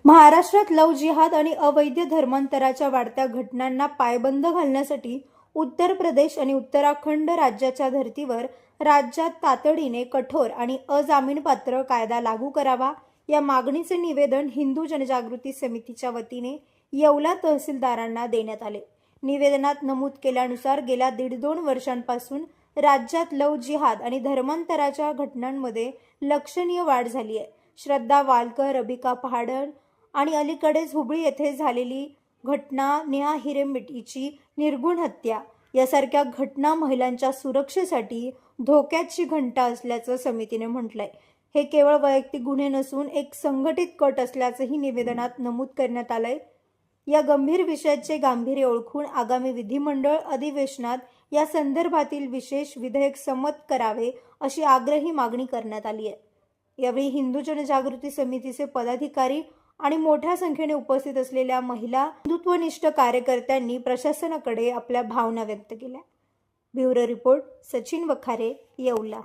महाराष्ट्रात लव जिहाद आणि अवैध धर्मांतराच्या वाढत्या घटनांना पायबंद घालण्यासाठी उत्तर प्रदेश आणि उत्तराखंड राज्याच्या धर्तीवर राज्यात तातडीने कठोर आणि अजामीनपात्र कायदा लागू करावा या मागणीचे निवेदन हिंदू जनजागृती समितीच्या वतीने येवला तहसीलदारांना देण्यात आले। निवेदनात नमूद केल्यानुसार गेल्या 1.5-2 वर्षांपासून राज्यात लव जिहाद आणि धर्मांतराच्या घटनांमध्ये लक्षणीय वाढ झाली आहे। श्रद्धा वालकर, रबिका पहाडण आणि अलीकडेच हुबळी येथे झालेली घटना नेहा हिरेमठीची निर्गुण हत्या यासारख्या घटना महिलांच्या सुरक्षेसाठी धोक्याची घंटा असल्याचं समितीने म्हटलंय। हे केवळ वैयक्तिक गुन्हे नसून एक संघटित कट असल्याचंही निवेदनात नमूद करण्यात आलंय। या गंभीर विषयाचे गांभीर्य ओळखून आगामी विधिमंडळ अधिवेशनात या संदर्भातील विशेष विधेयक संमत करावे अशी आग्रही मागणी करण्यात आली आहे। यावेळी हिंदू जनजागृती समितीचे पदाधिकारी आणि मोठ्या संख्येने उपस्थित असलेल्या महिला हिंदुत्वनिष्ठ कार्यकर्त्यांनी प्रशासनाकडे आपल्या भावना व्यक्त केल्या। Bureau report, Sachin Wakhare, Yeola.